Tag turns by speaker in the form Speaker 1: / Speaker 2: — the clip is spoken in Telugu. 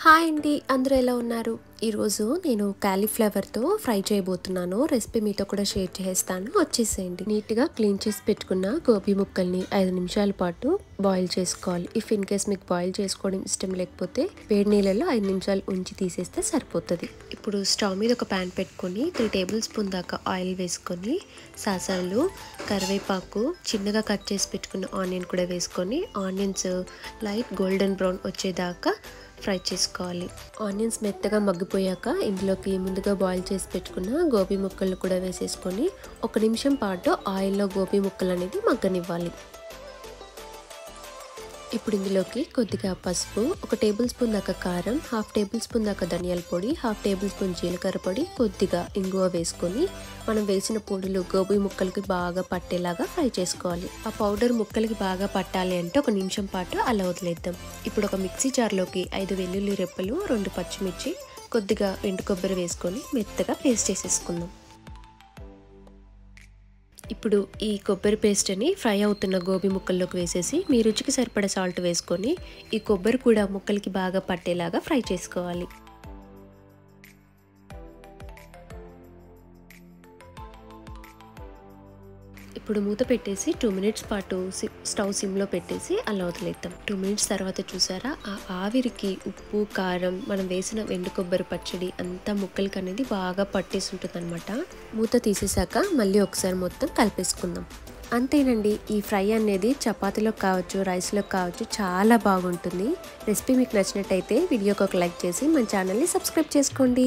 Speaker 1: హాయ్ అండి, అందరూ ఎలా ఉన్నారు? ఈరోజు నేను కాలీఫ్లవర్తో ఫ్రై చేయబోతున్నాను. రెసిపీ మీతో కూడా షేర్ చేస్తాను, వచ్చేసేయండి. నీట్గా క్లీన్ చేసి పెట్టుకున్న గోబీ ముక్కల్ని 5 నిమిషాల పాటు బాయిల్ చేసుకోవాలి. ఇఫ్ ఇన్ కేస్ మీకు బాయిల్ చేసుకోవడం ఇష్టం లేకపోతే వేడి నీళ్ళలో 5 నిమిషాలు ఉంచి తీసేస్తే సరిపోతుంది. ఇప్పుడు స్టవ్ మీద ఒక ప్యాన్ పెట్టుకొని 3 టేబుల్ స్పూన్ దాకా ఆయిల్ వేసుకొని సాసాలు, కరివేపాకు, చిన్నగా కట్ చేసి పెట్టుకున్న ఆనియన్ కూడా వేసుకొని ఆనియన్స్ లైట్ గోల్డెన్ బ్రౌన్ వచ్చేదాకా ఫ్రై చేసుకోవాలి. ఆనియన్స్ మెత్తగా మగ్గిపోయాక ఇందులోకి ముందుగా బాయిల్ చేసి పెట్టుకున్న గోబీ ముక్కలు కూడా వేసేసుకొని 1 నిమిషం పాటు ఆయిల్లో గోబీ ముక్కలు అనేది మగ్గనివ్వాలి. ఇప్పుడు ఇందులోకి కొద్దిగా పసుపు, 1 టేబుల్ స్పూన్ దాకా కారం, 1/2 టేబుల్ స్పూన్ దాకా ధనియాల పొడి, 1/2 టేబుల్ స్పూన్ జీలకర్ర పొడి, కొద్దిగా ఇంగువ వేసుకొని మనం వేసిన పొడులు గోబీ ముక్కలకి బాగా పట్టేలాగా ఫ్రై చేసుకోవాలి. ఆ పౌడర్ ముక్కలకి బాగా పట్టాలి అంటే 1 నిమిషం పాటు అలా వదిలేద్దాం. ఇప్పుడు ఒక మిక్సీ జార్లోకి 5 వెల్లుల్లి రెప్పలు, 2 పచ్చిమిర్చి, కొద్దిగా ఎండు కొబ్బరి వేసుకొని మెత్తగా పేస్ట్ చేసేసుకుందాం. ఇప్పుడు ఈ కొబ్బరి పేస్ట్ని ఫ్రై అవుతున్న గోబీ ముక్కల్లోకి వేసేసి మీ రుచికి సరిపడా సాల్ట్ వేసుకొని ఈ కొబ్బరి కూడా ముక్కలకి బాగా పట్టేలాగా ఫ్రై చేసుకోవాలి. ఇప్పుడు మూత పెట్టేసి 2 మినిట్స్ పాటు స్టవ్ సిమ్లో పెట్టేసి అలా వదిలేద్దాం. 2 మినిట్స్ తర్వాత చూసారా, ఆ ఆవిరికి ఉప్పు, కారం, మనం వేసిన ఎండు కొబ్బరి పచ్చడి అంతా ముక్కలకి అనేది బాగా పట్టేసి ఉంటుంది అనమాట. మూత తీసేసాక మళ్ళీ ఒకసారి మొత్తం కలిపేసుకుందాం. అంతేనండి, ఈ ఫ్రై అనేది చపాతీలోకి కావచ్చు, రైస్లోకి కావచ్చు, చాలా బాగుంటుంది. రెసిపీ మీకు నచ్చినట్టయితే వీడియోకి ఒక లైక్ చేసి మన ఛానల్ని సబ్స్క్రైబ్ చేసుకోండి.